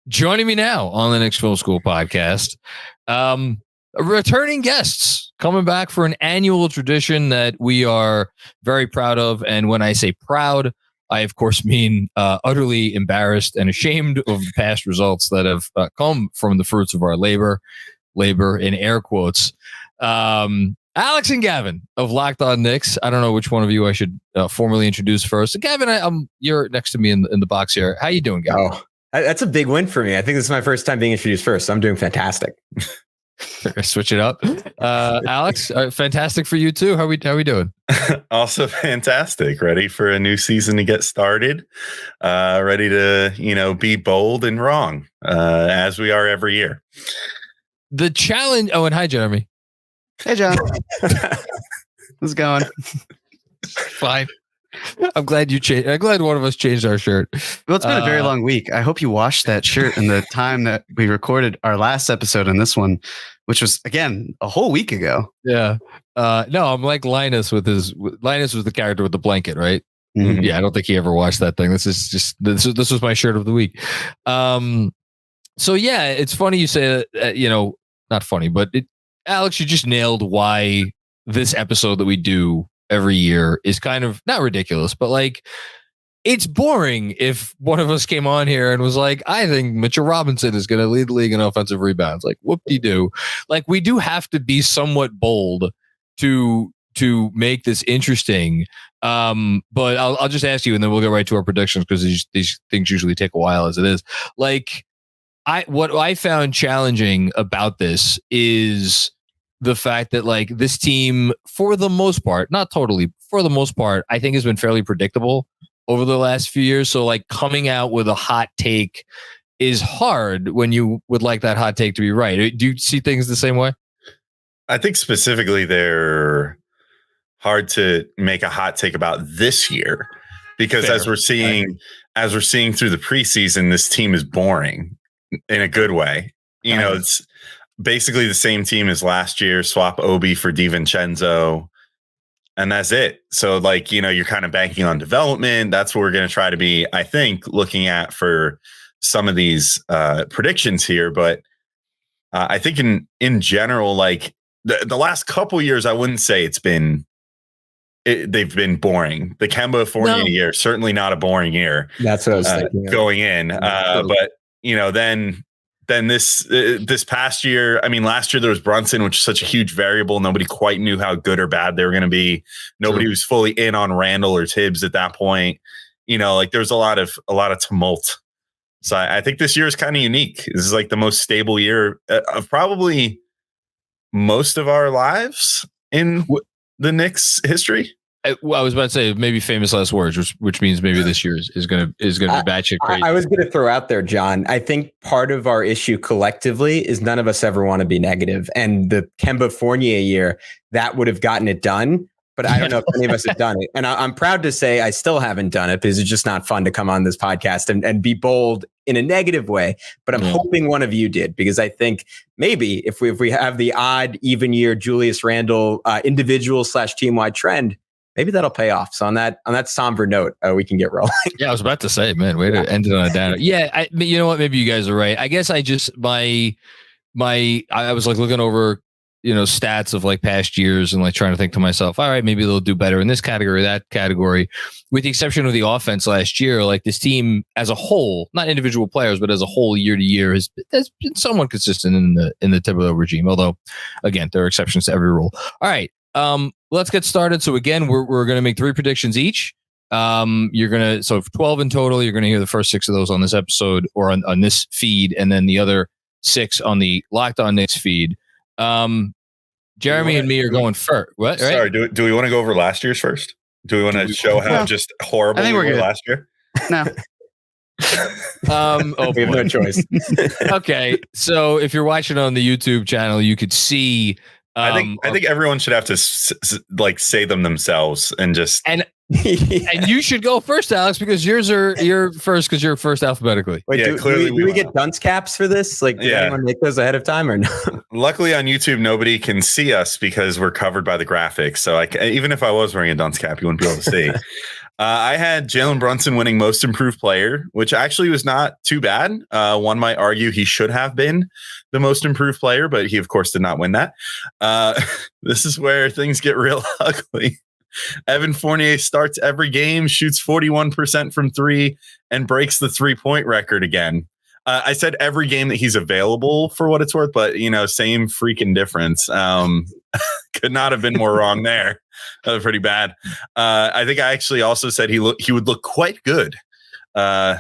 Joining me now on the Knicks Film School Podcast, returning guests coming back for an annual tradition that we are very proud of. And when I say proud, I, of course, mean utterly embarrassed and ashamed of the past results that have come from the fruits of our labor in air quotes. Alex and Gavin of Locked On Knicks. I don't know which one of you I should formally introduce first. Gavin, you're next to me in the box here. How you doing, Gavin? Oh, that's a big win for me. I think this is my first time being introduced first, so I'm doing fantastic. Switch it up. Alex, fantastic for you too. How we doing? Also fantastic. Ready for a new season to get started. Ready to, be bold and wrong, as we are every year. The challenge. Oh, and hi, Jeremy. Hey, John. How's it going? Fine. I'm glad you changed. I'm glad one of us changed our shirt. Well, it's been a very long week. I hope you washed that shirt in the time that we recorded our last episode and this one, which was, again, a whole week ago. Yeah. No, I'm like Linus was the character with the blanket, right? Mm-hmm. Yeah, I don't think he ever washed that thing. This was my shirt of the week. So yeah, it's funny you say that, not funny, but Alex, you just nailed why this episode that we do every year is kind of not ridiculous, but like it's boring if one of us came on here and was like, I think Mitchell Robinson is going to lead the league in offensive rebounds. Like, whoop-de-doo. Like, we do have to be somewhat bold to make this interesting. But I'll just ask you, and then we'll get right to our predictions because these things usually take a while as it is. Like, what I found challenging about this is the fact that like this team, for the most part, not totally, for the most part, I think has been fairly predictable over the last few years. So like coming out with a hot take is hard when you would like that hot take to be right. Do you see things the same way? I think specifically they're hard to make a hot take about this year because as we're seeing through the preseason, this team is boring in a good way. It's basically the same team as last year, swap Obi for DiVincenzo, and that's it. So like, you're kind of banking on development. That's what we're going to try to be, I think, looking at for some of these predictions here. But I think in general, like the last couple years, I wouldn't say they've been boring. The Kemba Fournier year, certainly not a boring year. That's what I was thinking going in. But then this past year, I mean, last year there was Brunson, which is such a huge variable. Nobody quite knew how good or bad they were going to be. Nobody was fully in on Randall or Tibbs at that point. Like there was a lot of tumult. So I think this year is kind of unique. This is like the most stable year of probably most of our lives in the Knicks history. I was about to say maybe famous last words, which means maybe this year is going to be batshit crazy. I was going to throw out there, John. I think part of our issue collectively is none of us ever want to be negative. And the Kemba Fournier year, that would have gotten it done. But I don't know if any of us have done it. And I'm proud to say I still haven't done it because it's just not fun to come on this podcast and be bold in a negative way. But I'm hoping one of you did, because I think maybe if we have the odd even year Julius Randle individual/team-wide trend, maybe that'll pay off. So on that somber note, we can get rolling. Yeah, I was about to say, man, way to end it on a downer. Yeah, you know what? Maybe you guys are right. I guess I just I was like looking over, stats of like past years and like trying to think to myself, all right, maybe they'll do better in this category, that category. With the exception of the offense last year, like this team as a whole, not individual players, but as a whole, year to year has been somewhat consistent in the Thibodeau regime. Although, again, there are exceptions to every rule. All right. Let's get started. So again, we're going to make 3 predictions each. So 12 in total, you're going to hear the first 6 of those on this episode or on this feed, and then the other 6 on the Locked On Knicks feed. Jeremy and me are going first. What? Right? Sorry, do we want to go over last year's first? Do we want to show how just horrible we were last year? No. We have no choice. Okay, so if you're watching on the YouTube channel, you could see. I think everyone should have to say them themselves and just and you should go first, Alex, because you're first because you're first alphabetically. Wait, do we get dunce caps for this? Like, does anyone make those ahead of time or no? Luckily on YouTube, nobody can see us because we're covered by the graphics. So even if I was wearing a dunce cap, you wouldn't be able to see. I had Jalen Brunson winning most improved player, which actually was not too bad. One might argue he should have been the most improved player, but he, of course, did not win that. This is where things get real ugly. Evan Fournier starts every game, shoots 41% from three, and breaks the 3-point record again. I said every game that he's available for what it's worth, but, same freaking difference. Could not have been more wrong there. That was pretty bad. I think I actually also said he would look quite good.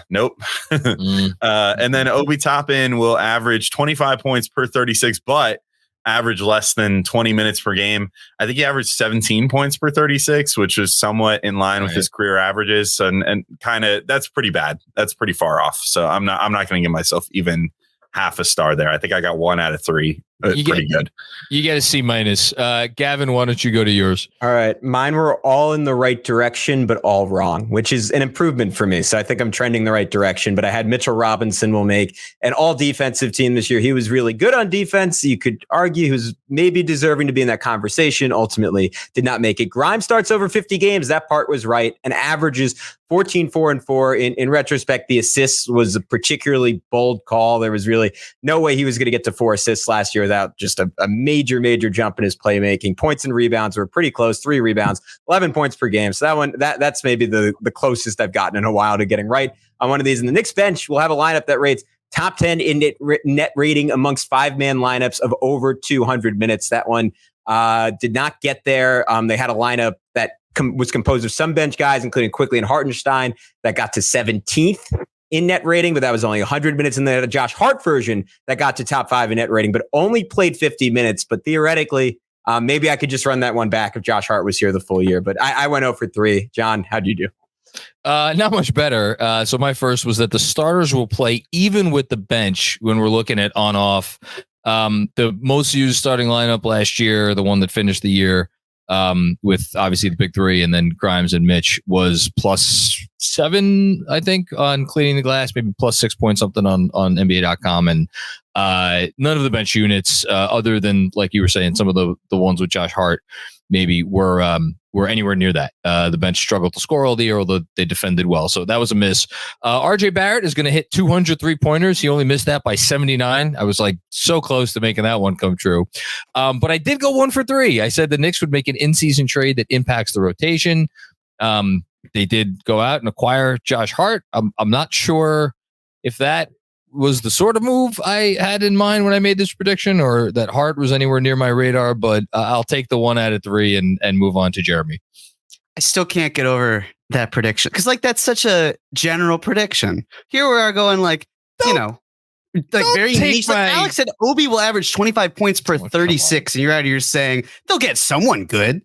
Nope. And then Obi Toppin will average 25 points per 36, but average less than 20 minutes per game. I think he averaged 17 points per 36, which is somewhat in line with his career averages. And kind of, that's pretty bad. That's pretty far off. So I'm not going to give myself even half a star there. I think I got 1 out of 3. Pretty good. You get a C-. Gavin, why don't you go to yours? All right. Mine were all in the right direction, but all wrong, which is an improvement for me. So I think I'm trending the right direction, but I had Mitchell Robinson will make an all defensive team this year. He was really good on defense. You could argue he was maybe deserving to be in that conversation. Ultimately did not make it. Grimes starts over 50 games. That part was right. And averages 14, 4, and 4. In retrospect, the assists was a particularly bold call. There was really no way he was going to get to 4 assists last year without just a major jump in his playmaking. Points and rebounds were pretty close. 3 rebounds, 11 points per game. So that's maybe the closest I've gotten in a while to getting right on one of these. And the Knicks bench will have a lineup that rates top 10 in net rating amongst 5-man lineups of over 200 minutes. That one did not get there. They had a lineup that was composed of some bench guys, including Quickly and Hartenstein, that got to 17th in net rating, but that was only 100 minutes. And then a Josh Hart version that got to top 5 in net rating, but only played 50 minutes. But theoretically, maybe I could just run that one back if Josh Hart was here the full year. But I went 0 for 3. John, how'd you do? Not much better. So my first was that the starters will play even with the bench when we're looking at on-off. The most used starting lineup last year, the one that finished the year, with obviously the big 3 and then Grimes and Mitch, was +7, I think, on cleaning the glass, maybe +6 point something on NBA.com. And none of the bench units, other than, like you were saying, some of the ones with Josh Hart maybe were anywhere near that. The bench struggled to score all the year, although they defended well. So that was a miss. RJ Barrett is going to hit 200 3-pointers. He only missed that by 79. I was like so close to making that one come true. But I did go 1 for 3. I said the Knicks would make an in-season trade that impacts the rotation. They did go out and acquire Josh Hart. I'm not sure if that was the sort of move I had in mind when I made this prediction, or that Hart was anywhere near my radar, but I'll take the 1 out of 3 and move on to Jeremy. I still can't get over that prediction because, that's such a general prediction. Here we are going very niche. Alex said Obi will average 25 points per 36, and you're out here saying they'll get someone good.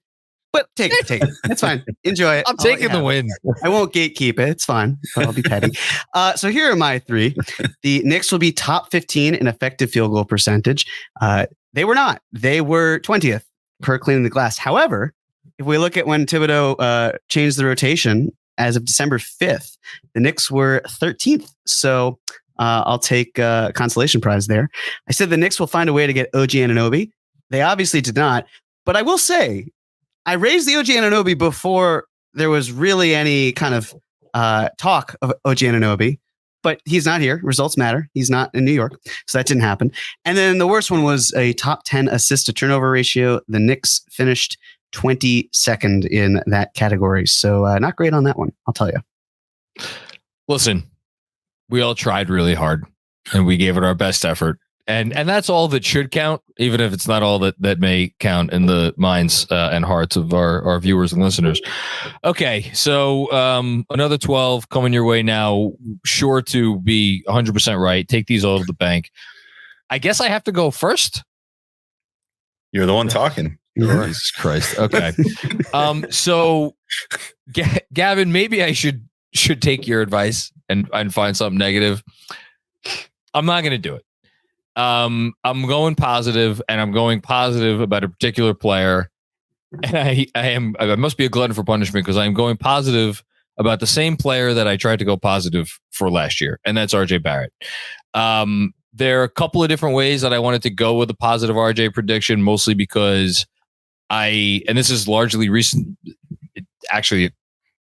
But take it. It's fine. Enjoy it. I'm taking the win. I won't gatekeep it. It's fine. But I'll be petty. So here are my 3. The Knicks will be top 15 in effective field goal percentage. They were not. They were 20th per cleaning the glass. However, if we look at when Thibodeau changed the rotation as of December 5th, the Knicks were 13th. So I'll take a consolation prize there. I said the Knicks will find a way to get OG Anunoby. They obviously did not. But I will say, I raised the OG Anunoby before there was really any kind of talk of OG Anunoby, but he's not here. Results matter. He's not in New York, so that didn't happen. And then the worst one was a top 10 assist to turnover ratio. The Knicks finished 22nd in that category, so not great on that one, I'll tell you. Listen, we all tried really hard, and we gave it our best effort. And that's all that should count, even if it's not all that may count in the minds and hearts of our viewers and listeners. Okay, so another 12 coming your way now, sure to be 100% right. Take these all to the bank. I guess I have to go first. You're the one talking. Jesus Christ. Okay. So Gavin, maybe I should take your advice and find something negative. I'm not going to do it. I'm going positive, and I'm going positive about a particular player. And I must be a glutton for punishment because I'm going positive about the same player that I tried to go positive for last year, and that's RJ Barrett. There are a couple of different ways that I wanted to go with a positive RJ prediction, mostly because and this is largely recent. Actually,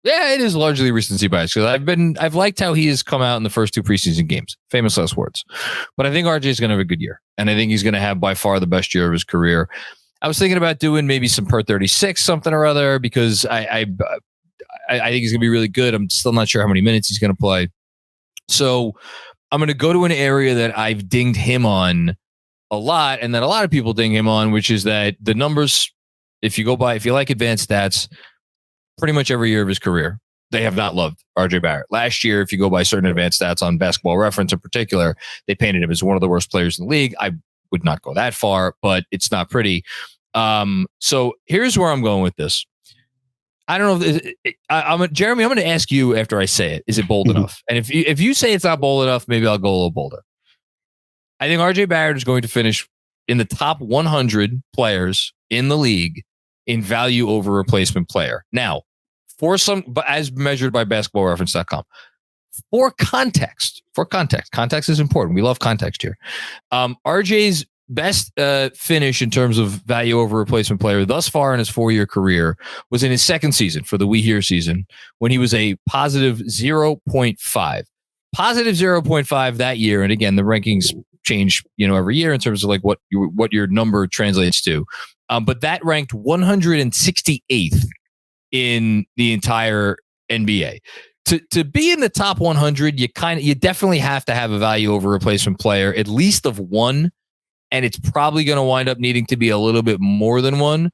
Yeah, it is largely recency bias because I've liked how he has come out in the first 2 preseason games. Famous last words. But I think RJ is going to have a good year. And I think he's going to have by far the best year of his career. I was thinking about doing maybe some per 36 something or other because I think he's going to be really good. I'm still not sure how many minutes he's going to play. So I'm going to go to an area that I've dinged him on a lot and that a lot of people ding him on, which is that the numbers, if you like advanced stats, pretty much every year of his career, they have not loved RJ Barrett. Last year, if you go by certain advanced stats on Basketball Reference in particular, they painted him as one of the worst players in the league. I would not go that far, but it's not pretty. So here's where I'm going with this. I don't know. Jeremy, I'm going to ask you after I say it. Is it bold enough? And if you say it's not bold enough, maybe I'll go a little bolder. I think RJ Barrett is going to finish in the top 100 players in the league in value over replacement player. Now, but as measured by basketballreference.com. For context, context is important. We love context here. RJ's best finish in terms of value over replacement player thus far in his 4-year career was in his second season for the We Here season when he was a positive 0.5. Positive 0.5 that year. And again, the rankings change, every year in terms of like what your number translates to. But that ranked 168th in the entire NBA. To be in the top 100, you definitely have to have a value over replacement player, at least of 1. And it's probably going to wind up needing to be a little bit more than 1.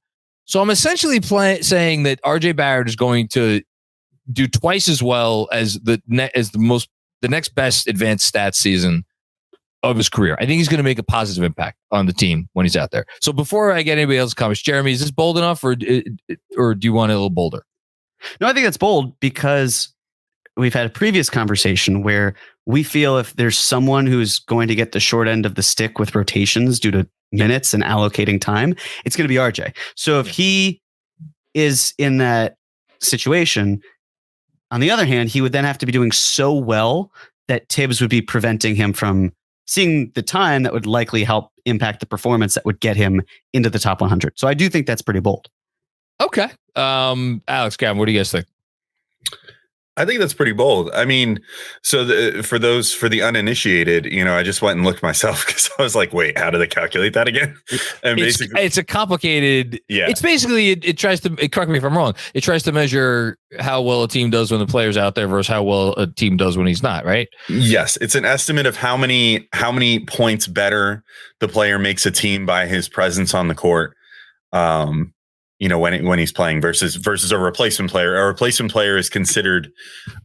So I'm essentially saying that RJ Barrett is going to do twice as well as the next best advanced stats season of his career. I think he's going to make a positive impact on the team when he's out there. So before I get anybody else's comments, Jeremy, is this bold enough or do you want it a little bolder? No, I think that's bold because we've had a previous conversation where we feel if there's someone who's going to get the short end of the stick with rotations due to minutes and allocating time, it's going to be RJ. So if he is in that situation, on the other hand, he would then have to be doing so well that Tibbs would be preventing him from seeing the time that would likely help impact the performance that would get him into the top 100. So I do think that's pretty bold. Okay. Alex, Gavin, what do you guys think? I think that's pretty bold. I mean, so for the uninitiated, I just went and looked myself because I was like, wait, how do they calculate that again? And it's a complicated. Yeah. It's basically it tries to correct me if I'm wrong. It tries to measure how well a team does when the player's out there versus how well a team does when he's not. Right. Yes, it's an estimate of how many points better the player makes a team by his presence on the court. When he's playing versus a replacement player. A replacement player is considered,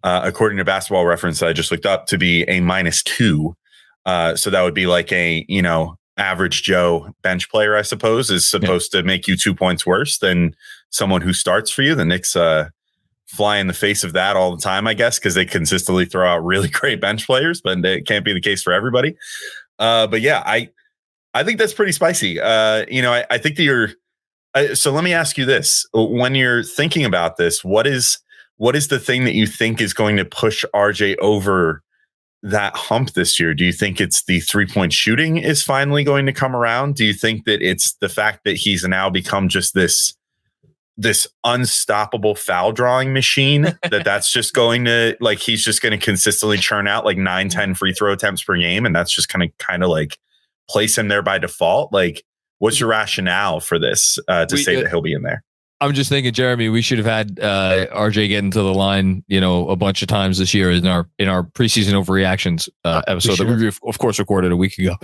according to Basketball Reference that I just looked up, to be a -2. So that would be like a, average Joe bench player, I suppose, is supposed to make you 2 points worse than someone who starts for you. The Knicks fly in the face of that all the time, I guess, because they consistently throw out really great bench players, but it can't be the case for everybody. But yeah, I think that's pretty spicy. I think that you're. So let me ask you this. When you're thinking about this, what is the thing that you think is going to push RJ over that hump this year? Do you think it's the 3-point shooting is finally going to come around? Do you think that it's the fact that he's now become just this unstoppable foul drawing machine that's just going to, like, he's just going to consistently churn out like 9-10 free throw attempts per game, and that's just kind of like place him there by default? Like, what's your rationale for this to say that he'll be in there? I'm just thinking, Jeremy, we should have had RJ get into the line, a bunch of times this year in our preseason overreactions episode that we of course recorded a week ago.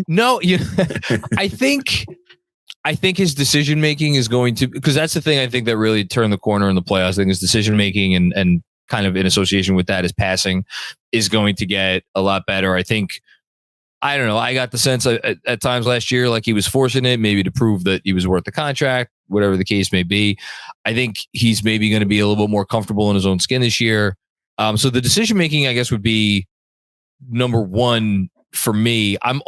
No, I think his decision making is going to, because that's the thing I think that really turned the corner in the playoffs. I think his decision making and kind of in association with that, his passing is going to get a lot better. I don't know. I got the sense at times last year, like he was forcing it, maybe to prove that he was worth the contract, whatever the case may be. I think he's maybe going to be a little bit more comfortable in his own skin this year. So the decision making, I guess, would be number one for me. I'm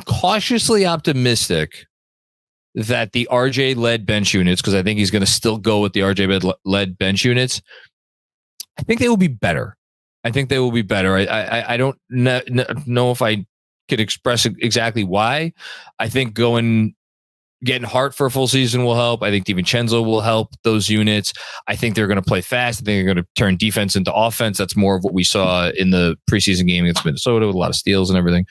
cautiously optimistic that the RJ-led bench units, because I think he's going to still go with the RJ-led bench units, I think they will be better. I don't know if I could express exactly why. I think going getting Hart for a full season will help. I think DiVincenzo will help those units. I think they're going to play fast. I think they're going to turn defense into offense. That's more of what we saw in the preseason game against Minnesota with a lot of steals and everything.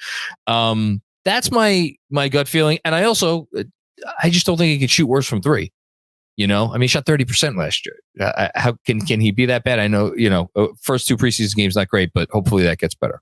That's my gut feeling. And I just don't think he can shoot worse from three. You know, I mean, he shot 30% last year. How can he be that bad? I know, first two preseason games, not great, but hopefully that gets better.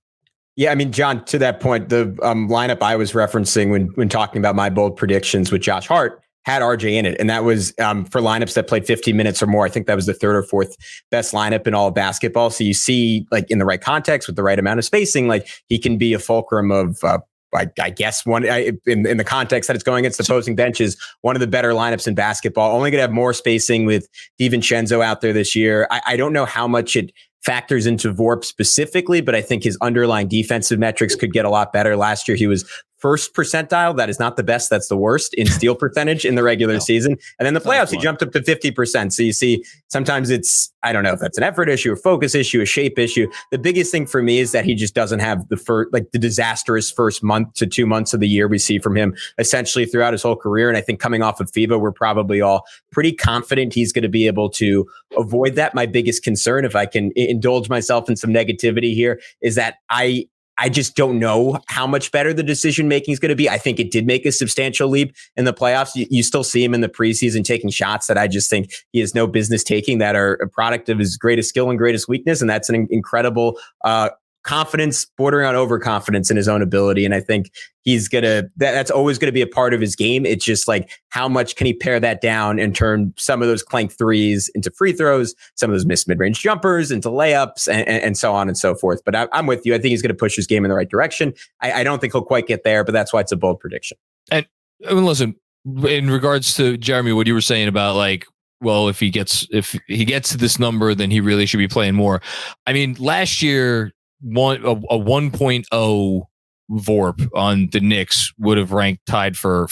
Yeah, I mean, John, to that point, the lineup I was referencing when talking about my bold predictions with Josh Hart had RJ in it. And that was for lineups that played 15 minutes or more. I think that was the third or fourth best lineup in all of basketball. So you see, like, in the right context with the right amount of spacing, like, he can be a fulcrum of I guess in the context that it's going against opposing benches, one of the better lineups in basketball. Only going to have more spacing with DiVincenzo out there this year. I don't know how much it factors into VORP specifically, but I think his underlying defensive metrics could get a lot better. Last year, he was first percentile. That is not the best. That's the worst in steal percentage in the regular season. And then the playoffs, he jumped up to 50%. So you see, sometimes it's, I don't know if that's an effort issue, a focus issue, a shape issue. The biggest thing for me is that he just doesn't have the disastrous first month to 2 months of the year we see from him essentially throughout his whole career. And I think coming off of FIBA, we're probably all pretty confident he's going to be able to avoid that. My biggest concern, if I can indulge myself in some negativity here, is that I just don't know how much better the decision making is going to be. I think it did make a substantial leap in the playoffs. You still see him in the preseason taking shots that I just think he has no business taking, that are a product of his greatest skill and greatest weakness. And that's an incredible confidence, bordering on overconfidence in his own ability. And I think that's always going to be a part of his game. It's just like, how much can he pare that down and turn some of those clank threes into free throws, some of those missed mid-range jumpers into layups, and so on and so forth. But I'm with you. I think he's going to push his game in the right direction. I don't think he'll quite get there, but that's why it's a bold prediction. And listen, in regards to Jeremy, what you were saying about, like, well, if he gets to this number, then he really should be playing more. I mean, last year, a 1.0 VORP on the Knicks would have ranked tied for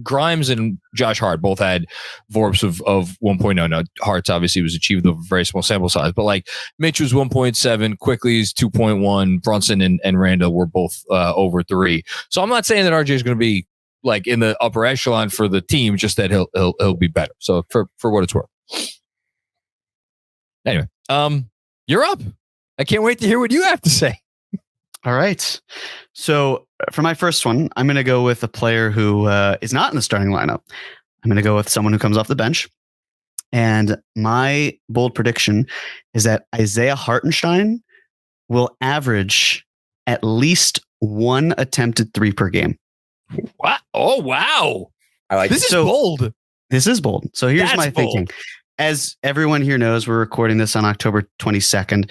Grimes and Josh Hart both had VORPs of 1.0. Now, Hart's obviously was achieved with a very small sample size, but like Mitch was 1.7, Quickly's 2.1, Brunson and Randall were both over 3. So I'm not saying that RJ is going to be like in the upper echelon for the team, just that he'll be better. So for what it's worth. Anyway, you're up. I can't wait to hear what you have to say. All right. So for my first one, I'm going to go with a player who is not in the starting lineup. I'm going to go with someone who comes off the bench. And my bold prediction is that Isaiah Hartenstein will average at least 1 attempted 3 per game. What? Oh, wow. I like this. Is bold. This is bold. So here's my thinking. As everyone here knows, we're recording this on October 22nd.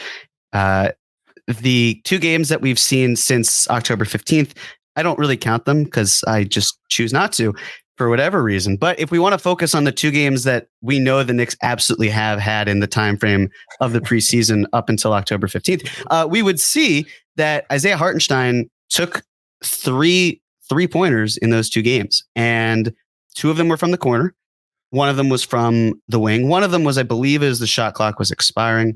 The 2 games that we've seen since October 15th, I don't really count them because I just choose not to for whatever reason. But if we want to focus on the 2 games that we know the Knicks absolutely have had in the time frame of the preseason up until October 15th, we would see that Isaiah Hartenstein took 3 3-pointers in those 2 games. And 2 of them were from the corner. 1 of them was from the wing. 1 of them was, I believe, as the shot clock was expiring.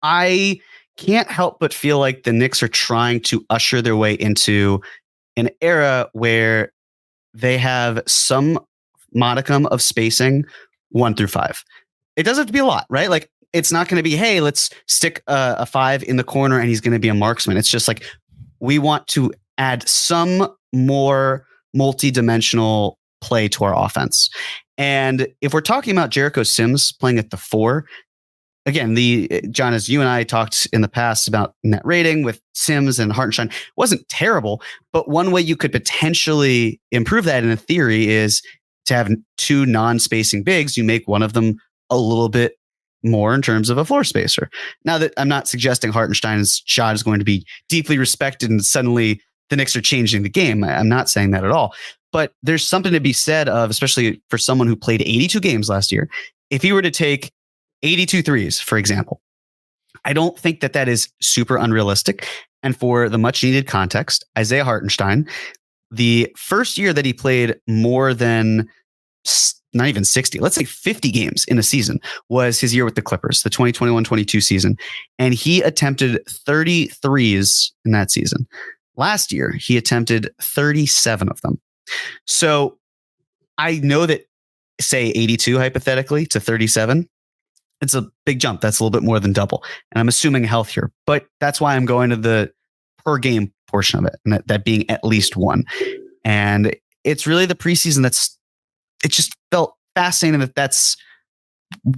I can't help but feel like the Knicks are trying to usher their way into an era where they have some modicum of spacing 1 through 5. It doesn't have to be a lot, right? Like, it's not going to be, hey, let's stick a 5 in the corner and he's going to be a marksman. It's just like, we want to add some more multi-dimensional play to our offense. And if we're talking about Jericho Sims playing at the 4, again, John, as you and I talked in the past about net rating with Sims and Hartenstein, wasn't terrible, but one way you could potentially improve that in a theory is to have 2 non-spacing bigs. You make one of them a little bit more in terms of a floor spacer. Now, that I'm not suggesting Hartenstein's shot is going to be deeply respected and suddenly the Knicks are changing the game. I'm not saying that at all. But there's something to be said of, especially for someone who played 82 games last year, if he were to take 82 threes, for example, I don't think that is super unrealistic. And for the much needed context, Isaiah Hartenstein, the first year that he played more than not even 60, let's say 50 games in a season was his year with the Clippers, the 2021-22 season. And he attempted 30 threes in that season. Last year, he attempted 37 of them. So I know that, say 82 hypothetically to 37, it's a big jump. That's a little bit more than double. And I'm assuming health here, but that's why I'm going to the per game portion of it, and that being at least one. And it's really the preseason it just felt fascinating that's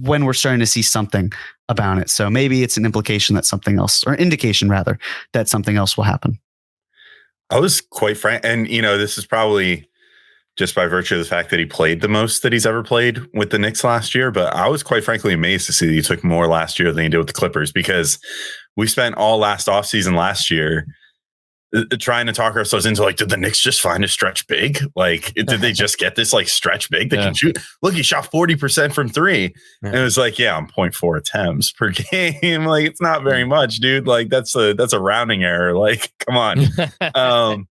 when we're starting to see something about it. So maybe it's an implication that something else, or indication rather, that something else will happen. I was quite frank, and this is probably just by virtue of the fact that he played the most that he's ever played with the Knicks last year. But I was quite frankly amazed to see that he took more last year than he did with the Clippers, because we spent all last offseason last year trying to talk ourselves into did the Knicks just find a stretch big? Did they just get this stretch big that can shoot? Look, he shot 40% from three. And it was I'm 0.4 attempts per game. It's not very much, dude. That's a rounding error. Come on.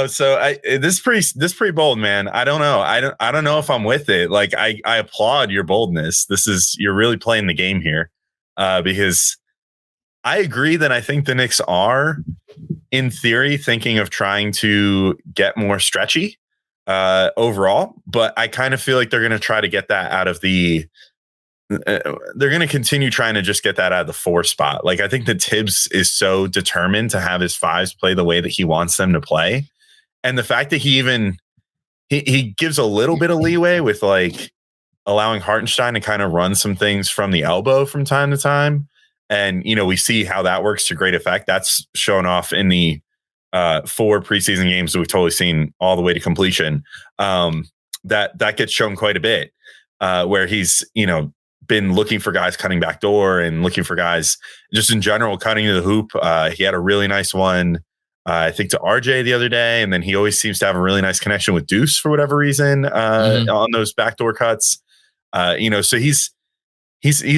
So this is pretty bold, man. I don't know. I don't know if I'm with it. I applaud your boldness. You're really playing the game here, because I agree that I think the Knicks are, in theory, thinking of trying to get more stretchy overall, but I kind of feel like they're going to try to get that out of they're going to continue trying to just get that out of the 4 spot. I think that Tibbs is so determined to have his 5s play the way that he wants them to play. And the fact that he gives a little bit of leeway with allowing Hartenstein to kind of run some things from the elbow from time to time. And, we see how that works to great effect. That's shown off in the 4 preseason games that we've totally seen all the way to completion. That gets shown quite a bit, where he's, been looking for guys cutting back door and looking for guys just in general cutting to the hoop. He had a really nice one, I think, to RJ the other day. And then he always seems to have a really nice connection with Deuce for whatever reason on those backdoor cuts. So he's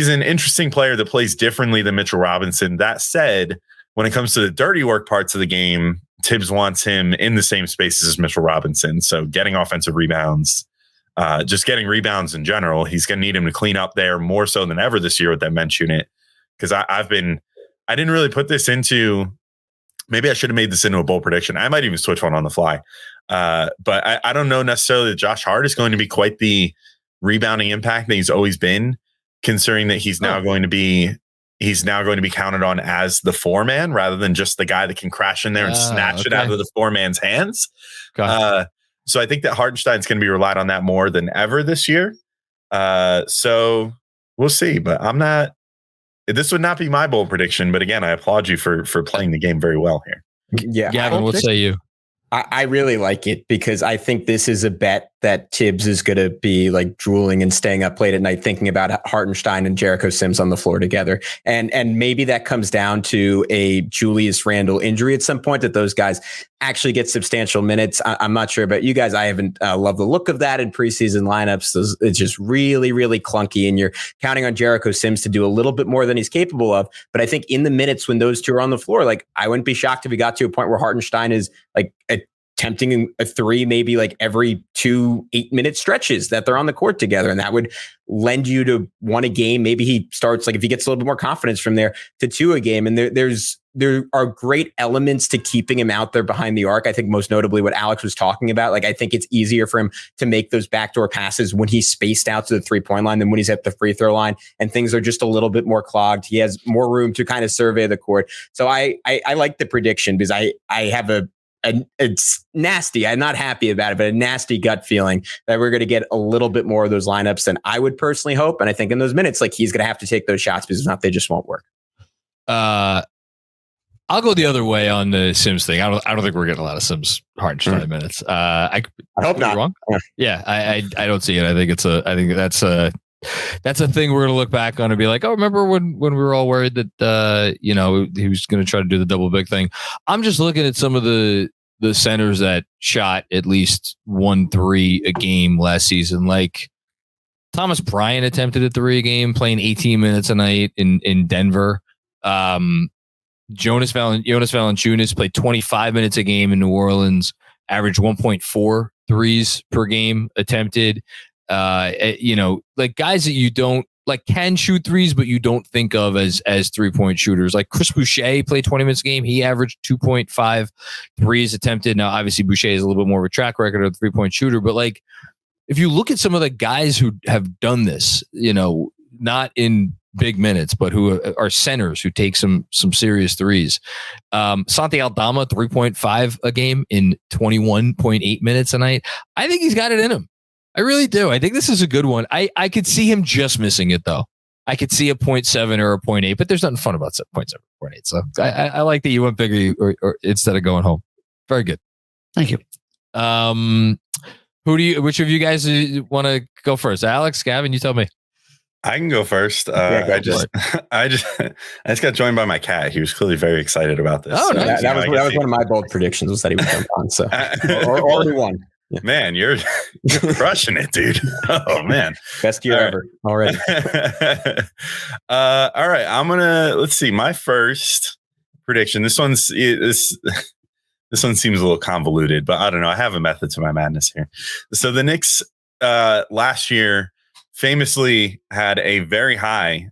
an interesting player that plays differently than Mitchell Robinson. That said, when it comes to the dirty work parts of the game, Tibbs wants him in the same spaces as Mitchell Robinson. So getting offensive rebounds, just getting rebounds in general, he's going to need him to clean up there more so than ever this year with that men's unit. Because I didn't really put this into, maybe I should have made this into a bold prediction. I might even switch one on the fly. But I don't know necessarily that Josh Hart is going to be quite the rebounding impact that he's always been, considering that he's now going to be counted on as the 4-man rather than just the guy that can crash in there and snatch it out of the 4-man's hands. So I think that Hartenstein's going to be relied on that more than ever this year. So we'll see, but this would not be my bold prediction, but again, I applaud you for playing the game very well here. Yeah. Gavin, what say you? I really like it, because I think this is a bet that Tibbs is going to be drooling and staying up late at night thinking about Hartenstein and Jericho Sims on the floor together. And maybe that comes down to a Julius Randle injury at some point, that those guys actually get substantial minutes. I'm not sure about you guys. I haven't loved the look of that in preseason lineups. It's just really, really clunky, and you're counting on Jericho Sims to do a little bit more than he's capable of. But I think in the minutes when those two are on the floor, I wouldn't be shocked if we got to a point where Hartenstein is attempting a 3 maybe every 2 8-minute stretches that they're on the court together. And that would lend you to 1 a game. Maybe he starts, if he gets a little bit more confidence from there, to 2 a game. And there are great elements to keeping him out there behind the arc. I think most notably what Alex was talking about. I think it's easier for him to make those backdoor passes when he's spaced out to the 3-point line than when he's at the free throw line, and things are just a little bit more clogged. He has more room to kind of survey the court. So I like the prediction, because I have it's nasty. I'm not happy about it, but a nasty gut feeling that we're going to get a little bit more of those lineups than I would personally hope. And I think in those minutes, he's going to have to take those shots, because if not, they just won't work. I'll go the other way on the Sims thing. I don't think we're getting a lot of Sims Hartenstein minutes. I hope not. Wrong. Yeah, I don't see it. I think that's a thing we're going to look back on and be like, oh, remember when we were all worried that he was going to try to do the double big thing. I'm just looking at some of the centers that shot at least 1-3 a game last season. Thomas Bryant attempted a 3 a game, playing 18 minutes a night in Denver. Jonas Valanciunas played 25 minutes a game in New Orleans, averaged 1.4 threes per game attempted. Guys that you don't can shoot threes, but you don't think of as 3-point shooters. Chris Boucher played 20 minutes a game. He averaged 2.5 threes attempted. Now, obviously, Boucher is a little bit more of a track record of a 3-point shooter, but if you look at some of the guys who have done this, not in big minutes, but who are centers who take some serious threes. Santi Aldama, 3.5 a game in 21.8 minutes a night. I think he's got it in him. I really do. I think this is a good one. I could see him just missing it, though. I could see a 0.7 or a 0.8, but there's nothing fun about 0.7 or 0.8. So I like that you went bigger or instead of going home. Very good. Thank you. Which of you guys want to go first? Alex, Gavin, you tell me. I can go first. I just got joined by my cat. He was clearly very excited about this. Oh, nice. That was one of my bold predictions, was that he would jump on. So already won. Yeah. Man, you're crushing it, dude. Oh man, best year ever already. All right, let's see. My first prediction. This one seems a little convoluted, but I don't know. I have a method to my madness here. So the Knicks last year famously had a very high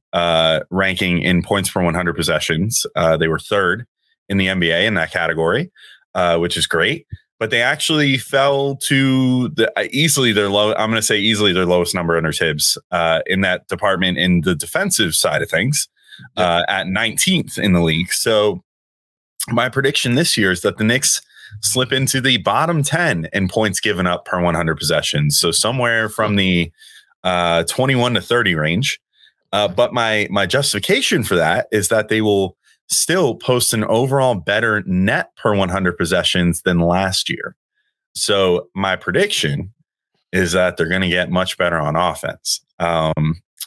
ranking in points per 100 possessions. They were third in the NBA in that category, which is great. But they actually fell to easily their lowest number under Tibbs in that department in the defensive side of things, at 19th in the league. So my prediction this year is that the Knicks slip into the bottom 10 in points given up per 100 possessions. So somewhere from the 21 to 30 range. But my justification for that is that they will still post an overall better net per 100 possessions than last year. So my prediction is that they're going to get much better on offense,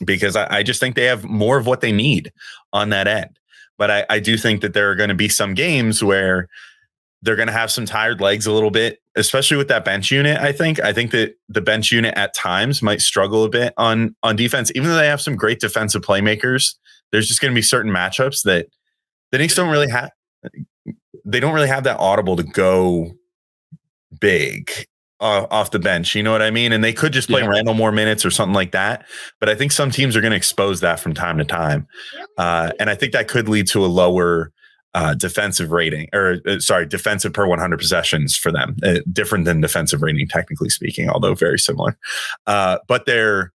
because I just think they have more of what they need on that end. But I do think that there are going to be some games where they're going to have some tired legs a little bit, especially with that bench unit. I think that the bench unit at times might struggle a bit on defense, even though they have some great defensive playmakers. There's just going to be certain matchups that the Knicks don't really have. They don't really have that audible to go big off the bench. You know what I mean? And they could just play Randall more minutes or something like that. But I think some teams are going to expose that from time to time. And I think that could lead to a lower defensive rating, defensive per 100 possessions for them. Different than defensive rating, technically speaking, although very similar. But their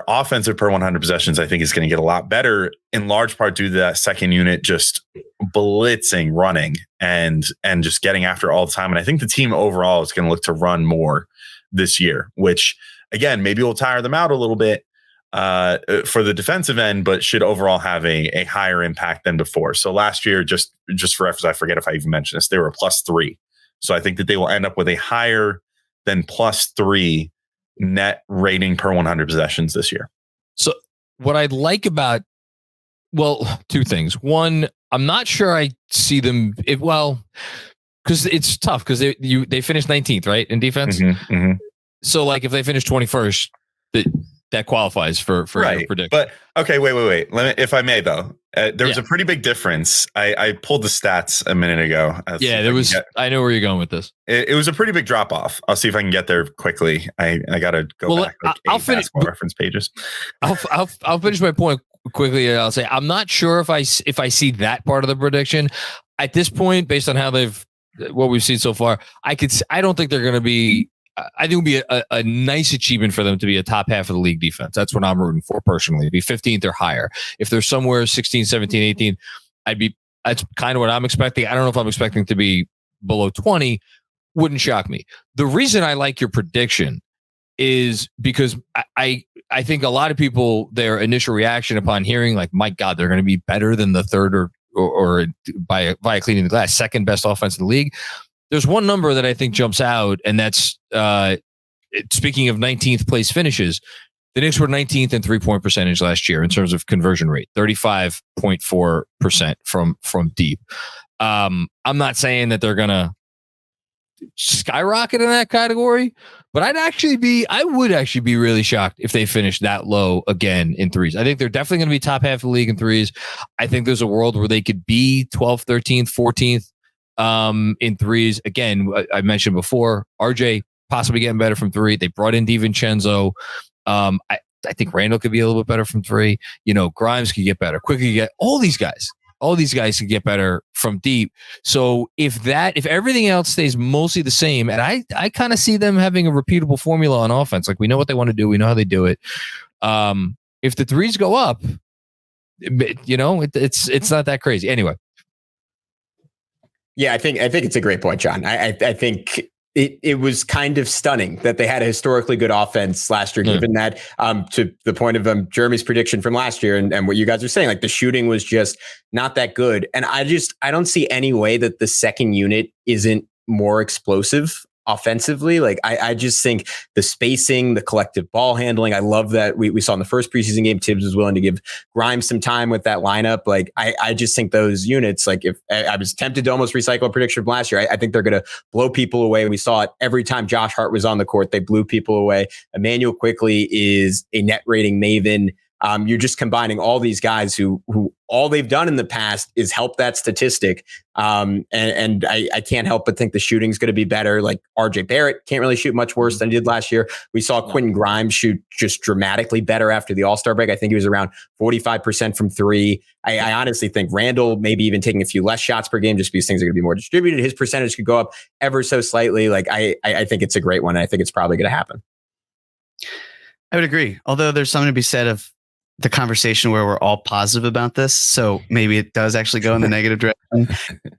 offensive per 100 possessions, I think, is going to get a lot better, in large part due to that second unit just blitzing, running, and just getting after all the time. And I think the team overall is going to look to run more this year, which, again, maybe will tire them out a little bit for the defensive end, but should overall have a higher impact than before. So last year, just for reference, I forget if I even mentioned this, they were a +3. So I think that they will end up with a higher than +3 net rating per 100 possessions this year. So what I'd like about, two things. One, I'm not sure I see them because it's tough because they finished 19th, right, in defense. Mm-hmm, mm-hmm. So like if they finish 21st, that qualifies for right. Your prediction. But okay, wait. If I may though, there was a pretty big difference. I pulled the stats a minute ago. There was. I know where you're going with this. It was a pretty big drop off. I'll see if I can get there quickly. I got to go back. I'll finish reference pages. I'll finish my point quickly. And I'll say I'm not sure if I see that part of the prediction at this point, based on what we've seen so far. I don't think they're going to be. I think it would be a nice achievement for them to be a top half of the league defense. That's what I'm rooting for personally, to be 15th or higher. If they're somewhere 16, 17, 18, that's kind of what I'm expecting. I don't know if I'm expecting to be below 20. Wouldn't shock me. The reason I like your prediction is because I think a lot of people, their initial reaction upon hearing like, my God, they're going to be better than the third or by cleaning the glass, second best offense in the league. There's one number that I think jumps out, and that's speaking of 19th place finishes. The Knicks were 19th in 3-point percentage last year in terms of conversion rate, 35.4% from deep. I'm not saying that they're gonna skyrocket in that category, but I would actually be really shocked if they finished that low again in threes. I think they're definitely going to be top half of the league in threes. I think there's a world where they could be 12th, 13th, 14th. In threes. Again, I mentioned before, RJ possibly getting better from three. They brought in DiVincenzo. I think Randall could be a little bit better from three. Grimes could get better. Quickly get all these guys could get better from deep. So if everything else stays mostly the same, and I kind of see them having a repeatable formula on offense. Like we know what they want to do. We know how they do it. If the threes go up, it's not that crazy. Anyway. Yeah, I think it's a great point, John. I think it was kind of stunning that they had a historically good offense last year, given that to the point of Jeremy's prediction from last year and what you guys are saying, like the shooting was just not that good. And I don't see any way that the second unit isn't more explosive offensively. Like I just think the spacing, the collective ball handling, I love that we saw in the first preseason game, Tibbs was willing to give Grimes some time with that lineup. Like I just think those units, like if I was tempted to almost recycle a prediction from last year, I think they're going to blow people away. We saw it every time Josh Hart was on the court, they blew people away. Emmanuel Quickley is a net rating maven. You're just combining all these guys who all they've done in the past is help that statistic. And I can't help but think the shooting's going to be better. Like RJ Barrett can't really shoot much worse than he did last year. We saw Quentin Grimes shoot just dramatically better after the All-Star break. I think he was around 45% from three. I honestly think Randall maybe even taking a few less shots per game just because things are going to be more distributed. His percentage could go up ever so slightly. Like I think it's a great one. And I think it's probably going to happen. I would agree. Although there's something to be said of the conversation where we're all positive about this. So maybe it does actually go in the negative direction.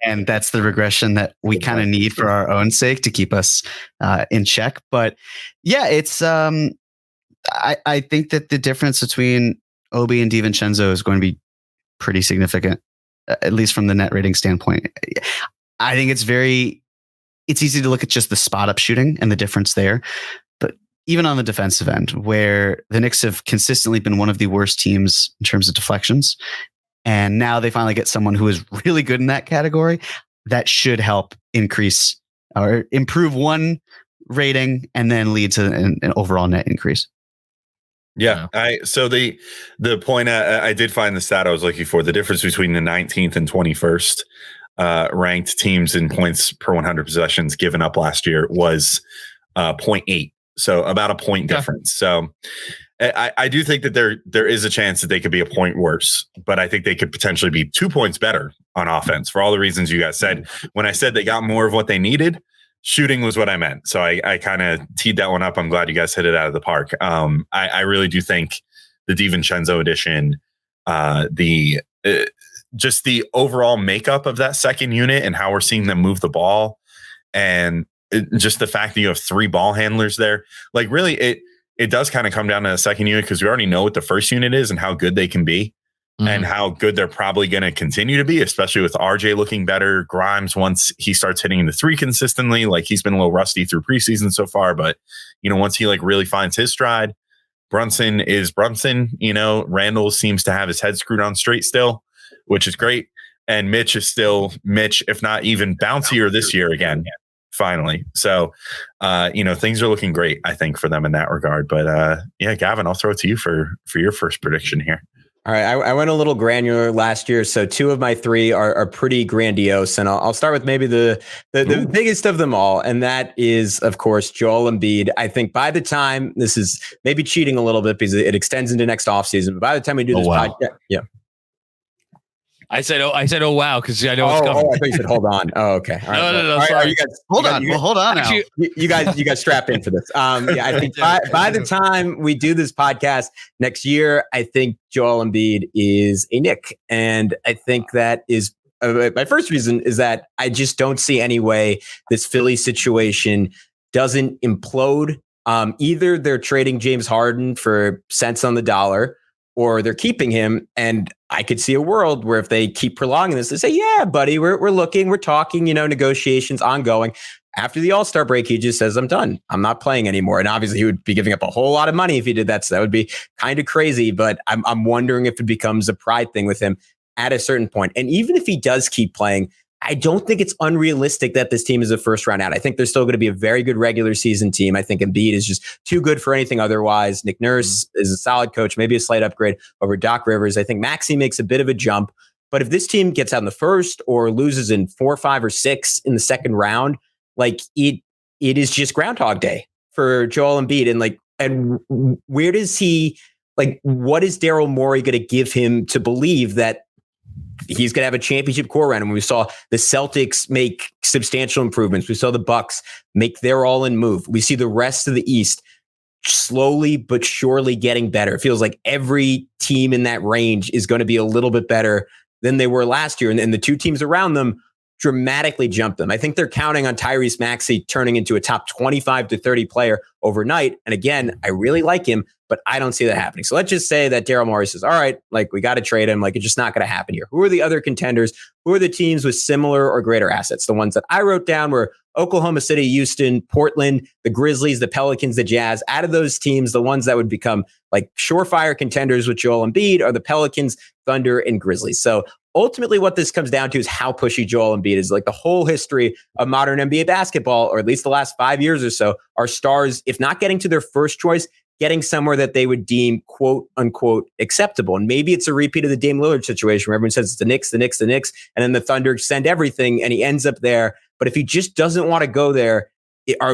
And that's the regression that we kind of need for our own sake to keep us in check. But yeah, it's I think that the difference between Obi and DiVincenzo is going to be pretty significant, at least from the net rating standpoint. I think it's easy to look at just the spot up shooting and the difference there. Even on the defensive end, where the Knicks have consistently been one of the worst teams in terms of deflections, and now they finally get someone who is really good in that category, that should help increase or improve one rating and then lead to an overall net increase. Yeah. So the point I did find the stat I was looking for, the difference between the 19th and 21st ranked teams in points per 100 possessions given up last year was 0.8. So about a point difference. So I do think that there is a chance that they could be a point worse, but I think they could potentially be 2 points better on offense for all the reasons you guys said. When I said they got more of what they needed, shooting was what I meant. So I kind of teed that one up. I'm glad you guys hit it out of the park. I really do think the DiVincenzo edition, just the overall makeup of that second unit and how we're seeing them move the ball, and just the fact that you have three ball handlers there, like really it does kind of come down to the second unit, because we already know what the first unit is and how good they can be and how good they're probably going to continue to be, especially with RJ looking better. Grimes, once he starts hitting the three consistently, like he's been a little rusty through preseason so far, but once he like really finds his stride, Brunson is Brunson. Randall seems to have his head screwed on straight still, which is great. And Mitch is still Mitch, if not even bouncier this year again. Finally. So, things are looking great, I think, for them in that regard. But Gavin, I'll throw it to you for your first prediction here. All right. I went a little granular last year. So two of my three are pretty grandiose. And I'll start with maybe the biggest of them all. And that is, of course, Joel Embiid. I think by the time, this is maybe cheating a little bit because it extends into next offseason, but by the time we do this podcast, yeah. I said, oh, wow, because I know it's coming. I thought you said, hold on. Oh, okay. All right. No, sorry. You guys, hold on. Actually, you guys strap in for this. I think by the time we do this podcast next year, I think Joel Embiid is a Knick. And I think that is my first reason is that I just don't see any way this Philly situation doesn't implode. Either they're trading James Harden for cents on the dollar, or they're keeping him. And I could see a world where if they keep prolonging this, they say, yeah, buddy, we're looking, we're talking, negotiations ongoing. After the All-Star break, he just says, I'm done. I'm not playing anymore. And obviously he would be giving up a whole lot of money if he did that. So that would be kind of crazy, but I'm wondering if it becomes a pride thing with him at a certain point. And even if he does keep playing, I don't think it's unrealistic that this team is a first round out. I think they're still going to be a very good regular season team. I think Embiid is just too good for anything otherwise. Nick Nurse is a solid coach, maybe a slight upgrade over Doc Rivers. I think Maxey makes a bit of a jump. But if this team gets out in the first or loses in 4, 5, or 6 in the second round, like it is just Groundhog Day for Joel Embiid. And where does he, what is Daryl Morey going to give him to believe that he's going to have a championship core around him. We saw the Celtics make substantial improvements. We saw the Bucks make their all-in move. We see the rest of the East slowly but surely getting better. It feels like every team in that range is going to be a little bit better than they were last year. And the two teams around them dramatically jumped them. I think they're counting on Tyrese Maxey turning into a top 25 to 30 player overnight. And again, I really like him, but I don't see that happening. So let's just say that Daryl Morey says, all right, like we got to trade him. Like it's just not going to happen here. Who are the other contenders? Who are the teams with similar or greater assets? The ones that I wrote down were Oklahoma City, Houston, Portland, the Grizzlies, the Pelicans, the Jazz. Out of those teams, the ones that would become like surefire contenders with Joel Embiid are the Pelicans, Thunder, and Grizzlies. So ultimately what this comes down to is how pushy Joel Embiid is. Like the whole history of modern NBA basketball, or at least the last 5 years or so, are stars, if not getting to their first choice, getting somewhere that they would deem quote unquote acceptable. And maybe it's a repeat of the Dame Lillard situation where everyone says it's the Knicks, and then the Thunder send everything and he ends up there. But if he just doesn't want to go there,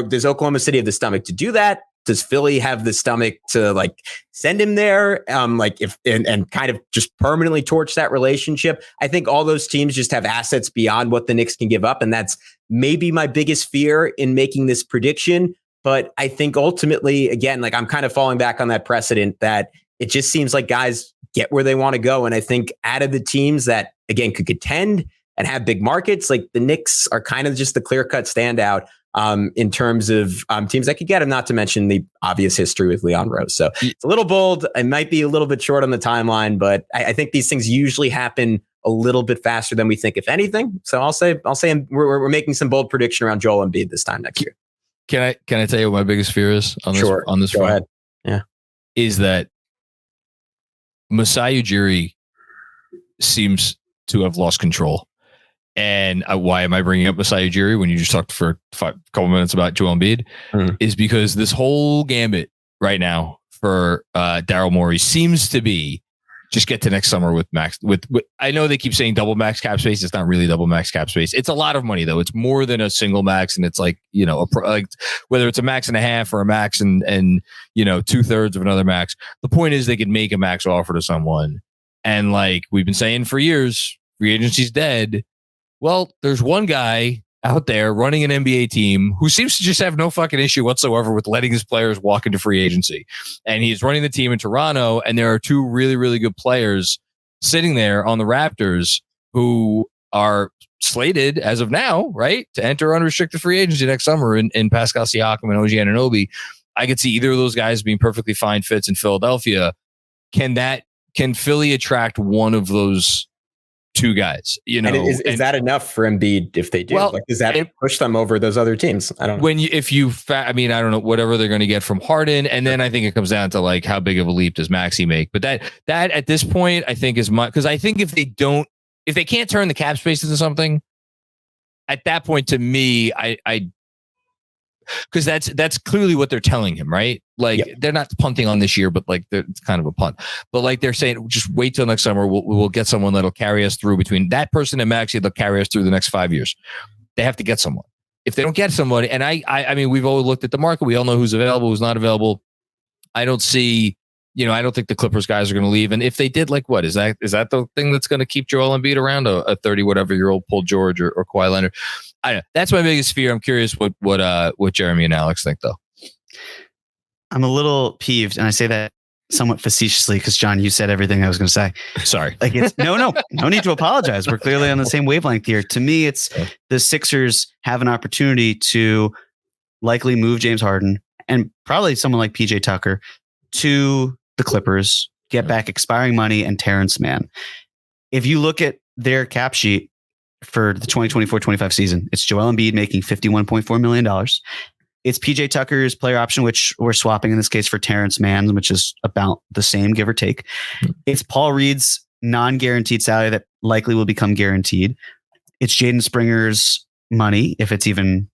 does Oklahoma City have the stomach to do that? Does Philly have the stomach to like send him there? And kind of just permanently torch that relationship? I think all those teams just have assets beyond what the Knicks can give up. And that's maybe my biggest fear in making this prediction. But I think ultimately, again, like I'm kind of falling back on that precedent that it just seems like guys get where they want to go. And I think out of the teams that, again, could contend and have big markets, like the Knicks are kind of just the clear-cut standout in terms of teams that could get him, not to mention the obvious history with Leon Rose. So it's a little bold. I might be a little bit short on the timeline, but I think these things usually happen a little bit faster than we think, if anything. So I'll say we're making some bold prediction around Joel Embiid this time next year. Can I tell you what my biggest fear is on this? Sure. On this Go front? ahead. Yeah, is that Masai Ujiri seems to have lost control. And why am I bringing up Masai Ujiri when you just talked for a couple minutes about Joel Embiid? Is because this whole gambit right now for Daryl Morey seems to be just get to next summer with max. With I know they keep saying double max cap space. It's not really double max cap space. It's a lot of money though. It's more than a single max, and it's like like whether it's a max and a half or a max and 2/3 of another max. The point is they could make a max offer to someone, and like we've been saying for years, free agency's dead. Well, there's one guy out there running an NBA team who seems to just have no fucking issue whatsoever with letting his players walk into free agency. And he's running the team in Toronto, and there are two really, really good players sitting there on the Raptors who are slated as of now, right, to enter unrestricted free agency next summer in Pascal Siakam and OG Anunoby. I could see either of those guys being perfectly fine fits in Philadelphia. Can Philly attract one of those two guys, and is that enough for Embiid if they do? Well, like, does that push them over those other teams? I don't know. I don't know, whatever they're going to get from Harden, and then I think it comes down to like how big of a leap does Maxey make? But that at this point, I think is because I think if they can't turn the cap space into something, at that point, to me, I because that's clearly what they're telling him, right? Like they're not punting on this year, but like it's kind of a punt. But like they're saying, just wait till next summer. We'll get someone that'll carry us through between that person and Maxey. They'll carry us through the next 5 years. They have to get someone. If they don't get somebody, and I mean, we've all looked at the market. We all know who's available, who's not available. I don't see. I don't think the Clippers guys are going to leave. And if they did, like, what is that? Is that the thing that's going to keep Joel Embiid around? A 30-whatever-year-old Paul George or Kawhi Leonard? I don't know. That's my biggest fear. I'm curious what Jeremy and Alex think, though. I'm a little peeved, and I say that somewhat facetiously because, John, you said everything I was going to say. Sorry. Like it's no need to apologize. We're clearly on the same wavelength here. To me, it's the Sixers have an opportunity to likely move James Harden and probably someone like PJ Tucker to the Clippers, get back expiring money and Terrence Mann. If you look at their cap sheet for the 2024-25 season, it's Joel Embiid making $51.4 million. It's PJ Tucker's player option, which we're swapping in this case for Terrence Mann, which is about the same, give or take. It's Paul Reed's non-guaranteed salary that likely will become guaranteed. It's Jaden Springer's money, if it's even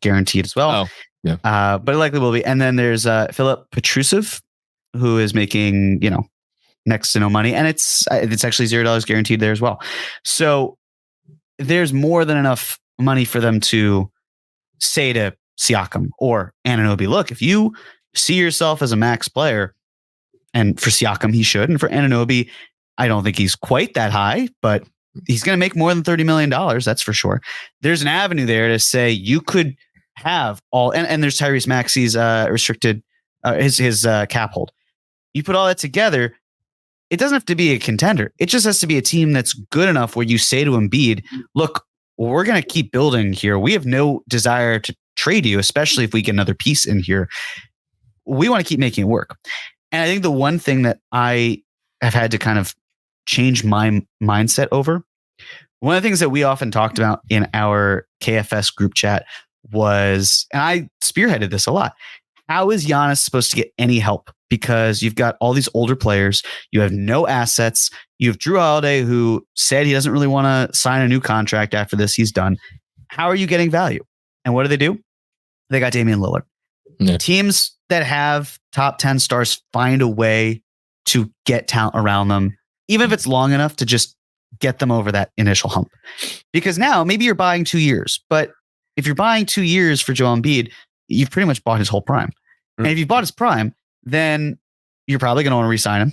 guaranteed as well. Oh, yeah. But it likely will be. And then there's Philip Petrusev, who is making, next to no money. And it's actually $0 guaranteed there as well. So there's more than enough money for them to say to Siakam or Anunoby, look, if you see yourself as a max player, and for Siakam, he should, and for Anunoby, I don't think he's quite that high, but he's going to make more than $30 million. That's for sure. There's an avenue there to say you could have all, and there's Tyrese Maxey's restricted, his cap hold. You put all that together, it doesn't have to be a contender. It just has to be a team that's good enough where you say to Embiid, look, we're going to keep building here. We have no desire to trade you, especially if we get another piece in here. We want to keep making it work. And I think the one thing that I have had to kind of change my mindset over, one of the things that we often talked about in our KFS group chat was, and I spearheaded this a lot, how is Giannis supposed to get any help? Because you've got all these older players, you have no assets, you have Drew Holiday who said he doesn't really want to sign a new contract after this, he's done. How are you getting value? And what do? They got Damian Lillard. Yeah. Teams that have top 10 stars find a way to get talent around them, even if it's long enough to just get them over that initial hump. Because now maybe you're buying 2 years, but if you're buying 2 years for Joel Embiid, you've pretty much bought his whole prime. And if you've bought his prime, then you're probably going to want to re-sign him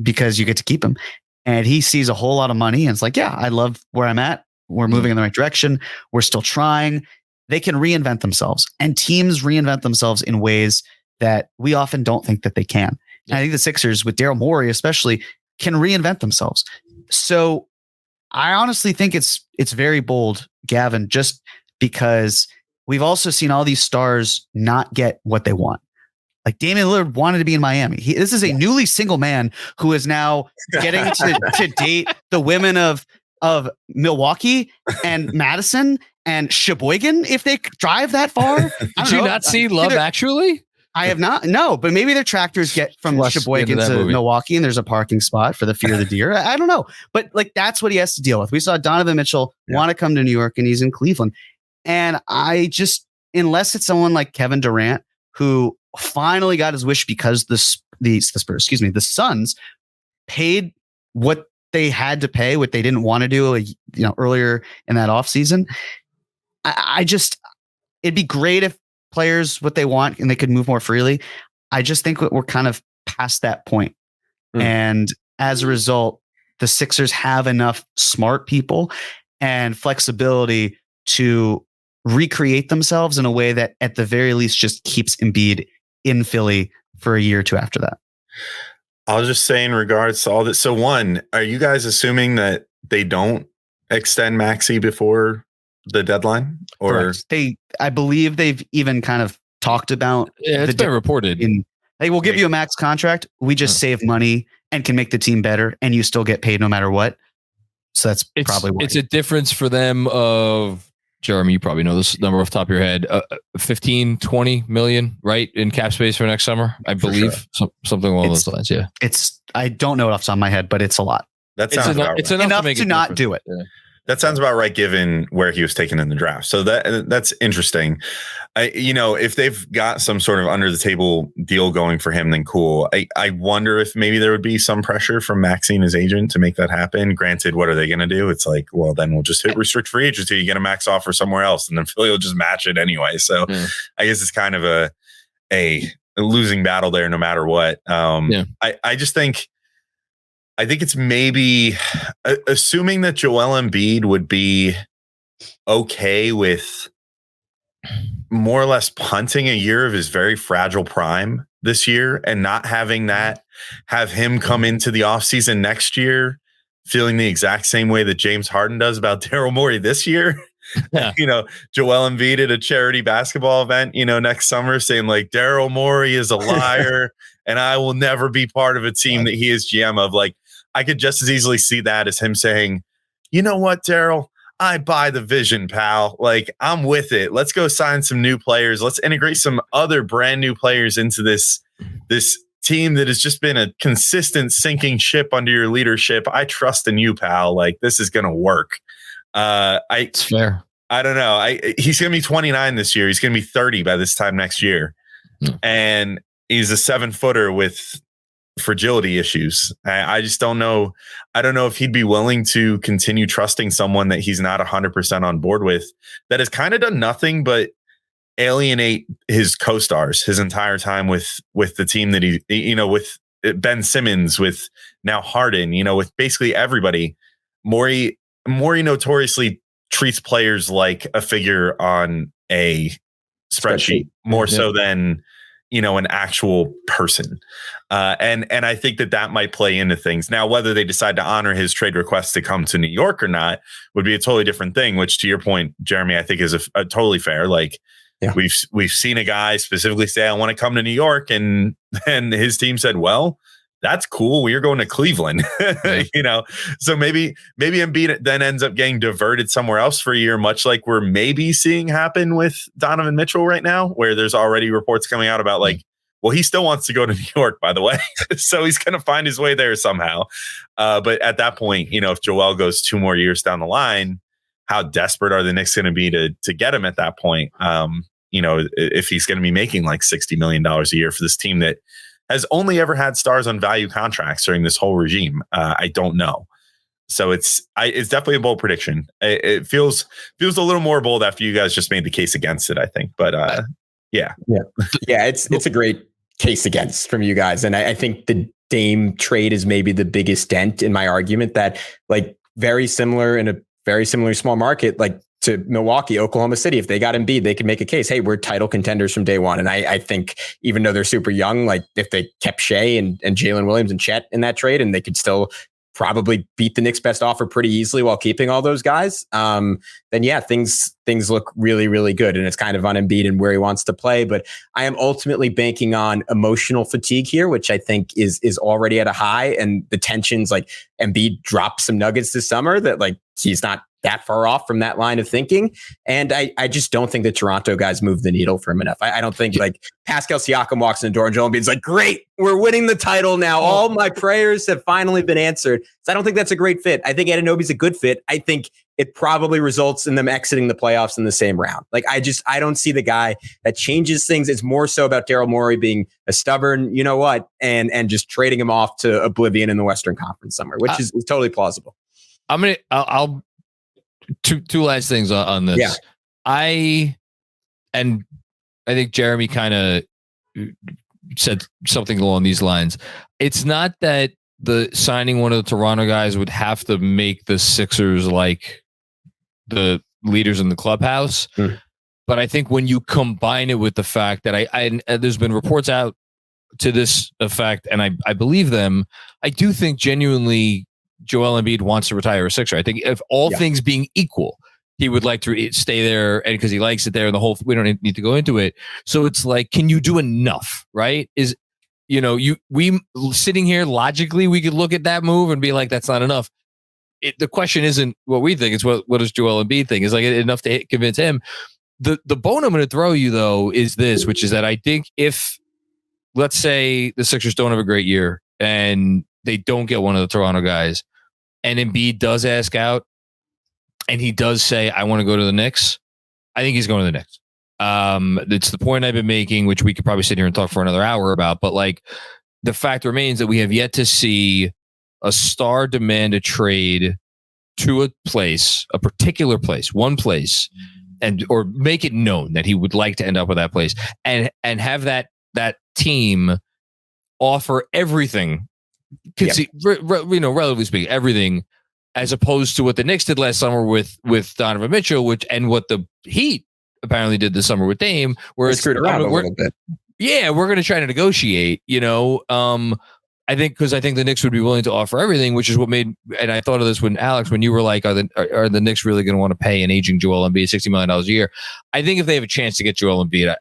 because you get to keep him. And he sees a whole lot of money and it's like, yeah, I love where I'm at. We're moving in the right direction. We're still trying. They can reinvent themselves, and teams reinvent themselves in ways that we often don't think that they can. And I think the Sixers, with Daryl Morey especially, can reinvent themselves. So I honestly think it's very bold, Gavin, just because we've also seen all these stars not get what they want. Like Damian Lillard wanted to be in Miami. This is a newly single man who is now getting to date the women of Milwaukee and Madison and Sheboygan if they drive that far. Did you not see Love Actually? I have not. No, but maybe their tractors get from Sheboygan to Milwaukee and there's a parking spot for the Fear of the Deer. I don't know. But like that's what he has to deal with. We saw Donovan Mitchell want to come to New York and he's in Cleveland. And I just, unless it's someone like Kevin Durant who finally got his wish because the Suns paid what they had to pay, what they didn't want to do, earlier in that offseason. I just, it'd be great if players what they want and they could move more freely. I just think we're kind of past that point. And as a result, the Sixers have enough smart people and flexibility to recreate themselves in a way that at the very least just keeps Embiid in Philly for a year or two after that. I'll just say in regards to all this. So one, are you guys assuming that they don't extend Maxey before the deadline? Or I believe they've even kind of talked about it's been reported. They will give you a max contract. We just save money and can make the team better and you still get paid no matter what. So that's probably what it's a difference for them of Jeremy, you probably know this number off the top of your head, 15, 20 million, right? In cap space for next summer, I believe. Sure. Something along those lines. Yeah. I don't know it off the top of my head, but it's a lot. That sounds about right. It's enough to not do it. Yeah. That sounds about right, given where he was taken in the draft. So that's interesting. If they've got some sort of under the table deal going for him, then cool. I wonder if maybe there would be some pressure from Maxey and his agent to make that happen. Granted, what are they going to do? It's like, well, then we'll just hit restrict free agency. You get a max offer somewhere else, and then Philly will just match it anyway. So I guess it's kind of a losing battle there, no matter what. I just think. I think it's maybe assuming that Joel Embiid would be okay with more or less punting a year of his very fragile prime this year and not having that have him come into the offseason next year feeling the exact same way that James Harden does about Daryl Morey this year. Yeah. Joel Embiid at a charity basketball event, next summer saying like Daryl Morey is a liar and I will never be part of a team that he is GM of. Like, I could just as easily see that as him saying, you know what, Daryl, I buy the vision, pal. Like, I'm with it. Let's go sign some new players. Let's integrate some other brand new players into this team that has just been a consistent sinking ship under your leadership. I trust in you, pal. Like, this is going to work. It's fair. I don't know. He's going to be 29 this year. He's going to be 30 by this time next year. And he's a 7-footer with fragility issues. I just don't know. I don't know if he'd be willing to continue trusting someone that he's not 100% on board with, that has kind of done nothing but alienate his co-stars his entire time with the team that with Ben Simmons, with now Harden, with basically everybody. Morey notoriously treats players like a figure on a spreadsheet more so than an actual person. And I think that might play into things. Now, whether they decide to honor his trade request to come to New York or not would be a totally different thing, which, to your point, Jeremy, I think is a totally fair. Like, we've seen a guy specifically say, I want to come to New York. And his team said, well, that's cool. We're going to Cleveland, so maybe Embiid then ends up getting diverted somewhere else for a year, much like we're maybe seeing happen with Donovan Mitchell right now, where there's already reports coming out about well, he still wants to go to New York, by the way. So he's going to find his way there somehow. But at that point, if Joel goes 2 more years down the line, how desperate are the Knicks going to be to get him at that point? If he's going to be making like $60 million a year for this team that has only ever had stars on value contracts during this whole regime. I don't know. So it's definitely a bold prediction. It feels a little more bold after you guys just made the case against it, I think. But yeah. It's a great case against from you guys. And I think the Dame trade is maybe the biggest dent in my argument that, like, very similar in a very similarly small market, like to Milwaukee, Oklahoma City, if they got Embiid, they could make a case, hey, we're title contenders from day one. And I think even though they're super young, like if they kept Shea and Jalen Williams and Chet in that trade, and they could still probably beat the Knicks' best offer pretty easily while keeping all those guys, then things look really, really good. And it's kind of on Embiid and where he wants to play. But I am ultimately banking on emotional fatigue here, which I think is already at a high. And the tensions, like Embiid dropped some nuggets this summer that, like, he's not that far off from that line of thinking. And I just don't think the Toronto guys move the needle for him enough. I don't think like Pascal Siakam walks in the door and Joel Embiid's like, great, we're winning the title now. All my prayers have finally been answered. So I don't think that's a great fit. I think Anunoby's a good fit. I think it probably results in them exiting the playoffs in the same round. Like, I don't see the guy that changes things. It's more so about Daryl Morey being a stubborn, and just trading him off to oblivion in the Western Conference somewhere, which is totally plausible. I'll two last things on this. Yeah. I think Jeremy kind of said something along these lines. It's not that the signing one of the Toronto guys would have to make the Sixers like the leaders in the clubhouse. But I think when you combine it with the fact that I there's been reports out to this effect, and I believe them, I do think genuinely Joel Embiid wants to retire a Sixer. I think if all things being equal, he would like to stay there, and because he likes it there, and the whole, we don't need to go into it. So it's like, can you do enough? Right? We sitting here logically, we could look at that move and be like, that's not enough. The question isn't what we think; it's what does Joel Embiid think? Is like enough to convince him? The bone I'm going to throw you though is this, which is that I think if, let's say, the Sixers don't have a great year and they don't get one of the Toronto guys, and Embiid does ask out, and he does say, I want to go to the Knicks, I think he's going to the Knicks. It's the point I've been making, which we could probably sit here and talk for another hour about, but like, the fact remains that we have yet to see a star demand a trade to a place, a particular place, one place, or make it known that he would like to end up with that place, and have that team offer everything, relatively speaking, everything, as opposed to what the Knicks did last summer with Donovan Mitchell, and what the Heat apparently did this summer with Dame, where it's screwed around a little bit. Yeah, we're going to try to negotiate. I think the Knicks would be willing to offer everything, which is what made. And I thought of this when you were like, are the Knicks really going to want to pay an aging Joel Embiid $60 million a year? I think if they have a chance to get Joel Embiid,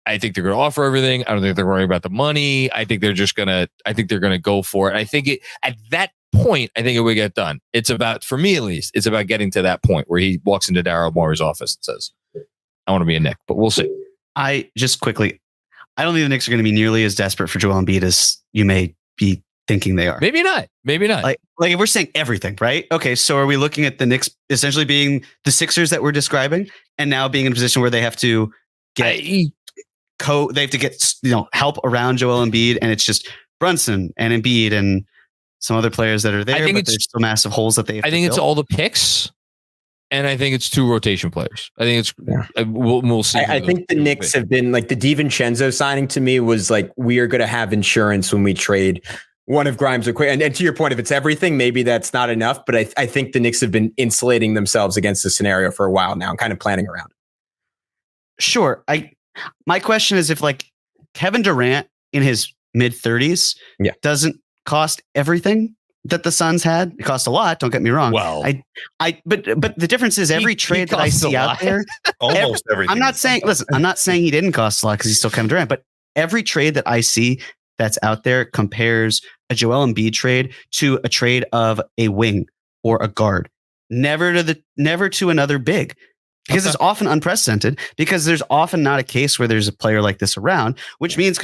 I think they're going to offer everything. I don't think they're worrying about the money. I think they're going to go for it. I think at that point, I think it would get done. It's about, for me at least, it's about getting to that point where he walks into Daryl Morey's office and says, I want to be a Knick, but we'll see. I don't think the Knicks are going to be nearly as desperate for Joel Embiid as you may be thinking they are. Maybe not. Like if we're saying everything, right? Okay, so are we looking at the Knicks essentially being the Sixers that we're describing, and now being in a position where they have to get help around Joel Embiid, and it's just Brunson and Embiid and some other players that are there, but there's still massive holes that they have to fill. It's all the picks. And I think it's 2 rotation players. I think it's we'll see. I think the Knicks have been like the DiVincenzo signing to me was like, we are going to have insurance when we trade one of Grimes or Quick. And to your point, if it's everything, maybe that's not enough. But I think the Knicks have been insulating themselves against the scenario for a while now and kind of planning around it. Sure. My question is if like Kevin Durant in his mid 30s doesn't cost everything that the Suns had. It cost a lot. Don't get me wrong. Well, but the difference is every trade that I see out there, almost everything. I'm not saying he didn't cost a lot because he's still Kevin Durant, but every trade that I see that's out there compares a Joel Embiid trade to a trade of a wing or a guard, never to another big. Because it's often unprecedented, because there's often not a case where there's a player like this around, which means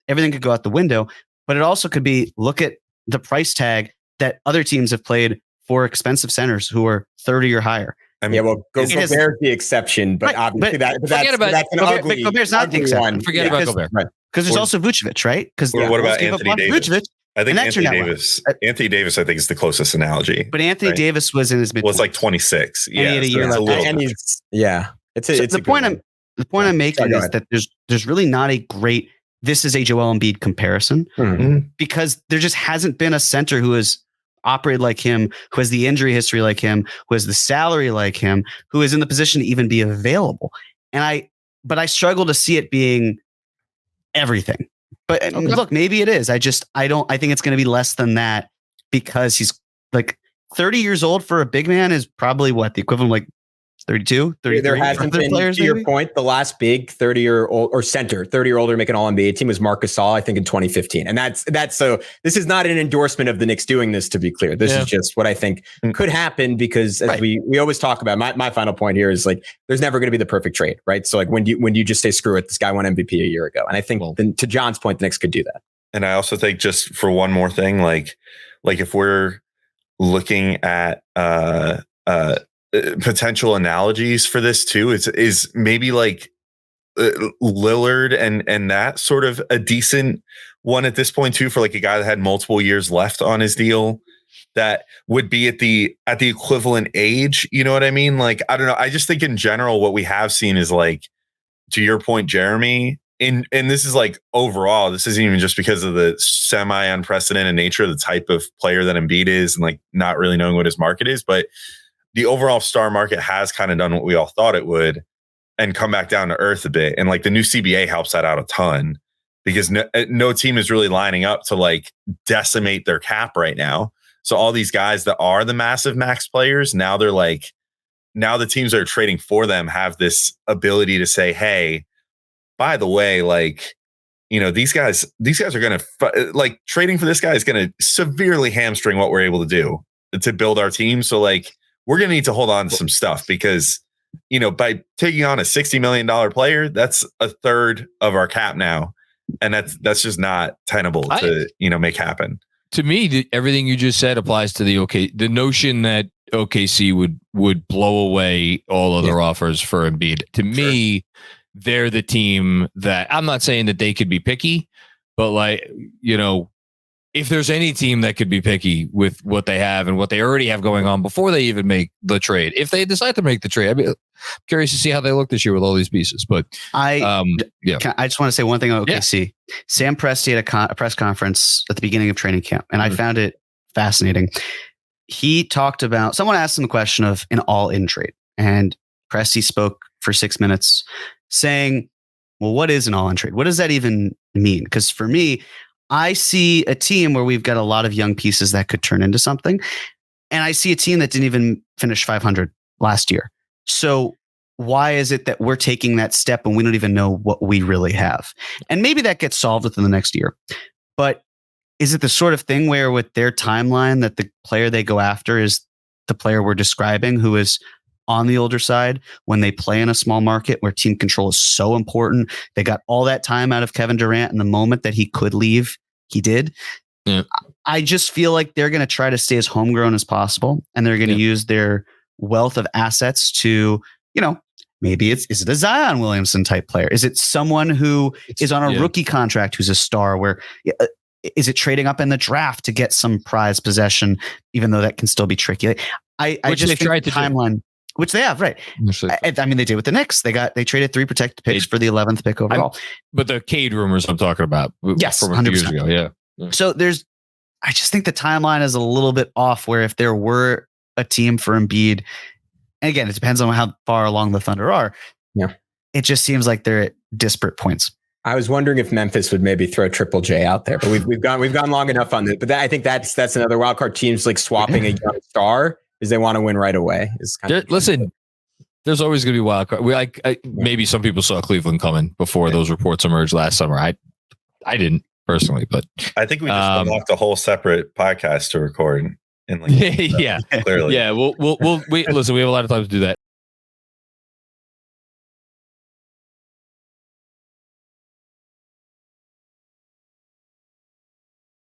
everything could go out the window, but it also could be, look at the price tag that other teams have played for expensive centers who are 30 or higher. I mean, Gobert's the exception, but obviously that's an ugly. Gobert's not the exception. Forget about Gobert. Because there's also Vucevic, right? Because what about Anthony Davis? Vucevic, I think Anthony Davis, I think, is the closest analogy. But Anthony Davis was in his mid. Was like 26. Yeah, he had a year left. The point I'm making is that there's really not a great. This is a Joel Embiid comparison because there just hasn't been a center who has operated like him, who has the injury history like him, who has the salary like him, who is in the position to even be available. But I struggle to see it being everything. But look, maybe it is. I think it's going to be less than that because he's like 30 years old for a big man is probably what the equivalent of like 32, 33. There hasn't been, to your point, the last big 30-year-old or center, 30-year-old to make an All-NBA team was Marc Gasol, I think, in 2015. And that's so this is not an endorsement of the Knicks doing this, to be clear. This is just what I think could happen because as we always talk about, my final point here is like, there's never going to be the perfect trade, right? So like when you just say, screw it, this guy won MVP a year ago. And I think to John's point, the Knicks could do that. And I also think just for one more thing, like if we're looking at, potential analogies for this too is maybe like Lillard and that sort of a decent one at this point too, for like a guy that had multiple years left on his deal that would be at the equivalent age. You know what I mean? Like, I don't know. I just think in general, what we have seen is like, to your point, Jeremy, and this is like overall, this isn't even just because of the semi unprecedented nature of the type of player that Embiid is and like not really knowing what his market is, but the overall star market has kind of done what we all thought it would and come back down to earth a bit. And like the new CBA helps that out a ton because no team is really lining up to like decimate their cap right now. So all these guys that are the massive max players, now they're like, now the teams that are trading for them have this ability to say, hey, by the way, like, you know, these guys are going to like trading for this guy is going to severely hamstring what we're able to do to build our team. So like, we're going to need to hold on to some stuff because, you know, by taking on a $60 million player, that's a third of our cap now. And that's just not tenable to, you know, make happen. To me, everything you just said applies to the notion that OKC would blow away all other offers for Embiid. To me, they're the team that I'm not saying that they could be picky, but like, you know, if there's any team that could be picky with what they have and what they already have going on before they even make the trade, if they decide to make the trade, I'm curious to see how they look this year with all these pieces. But I just want to say one thing on OKC. Yeah. Sam Presti had a press conference at the beginning of training camp, and I found it fascinating. He talked about, someone asked him the question of an all-in trade, and Presti spoke for 6 minutes saying, well, what is an all-in trade? What does that even mean? Because for me, I see a team where we've got a lot of young pieces that could turn into something. And I see a team that didn't even finish 500 last year. So why is it that we're taking that step and we don't even know what we really have? And maybe that gets solved within the next year. But is it the sort of thing where with their timeline that the player they go after is the player we're describing who is on the older side when they play in a small market where team control is so important? They got all that time out of Kevin Durant, and the moment that he could leave, he did. Yeah. I just feel like they're going to try to stay as homegrown as possible, and they're going to use their wealth of assets to, you know, maybe is it a Zion Williamson type player? Is it someone who is on a rookie contract who's a star? Where is it trading up in the draft to get some prize possession, even though that can still be tricky? I just think the timeline. Which they have, right? I mean, they did with the Knicks. They traded 3 protected picks for the 11th pick overall. But the Cade rumors I'm talking about, yes, from a few years ago, yeah. So I just think the timeline is a little bit off. Where if there were a team for Embiid, and again, it depends on how far along the Thunder are. Yeah, it just seems like they're at disparate points. I was wondering if Memphis would maybe throw Triple J out there, but we've gone long enough on this. But I think that's another wild card. Teams like swapping a young star because they want to win right away. Listen, there's always going to be wild card. Maybe some people saw Cleveland coming before those reports emerged last summer. I didn't personally, but I think we just unlocked a whole separate podcast to record. Yeah, clearly, yeah. We'll listen. We have a lot of time to do that.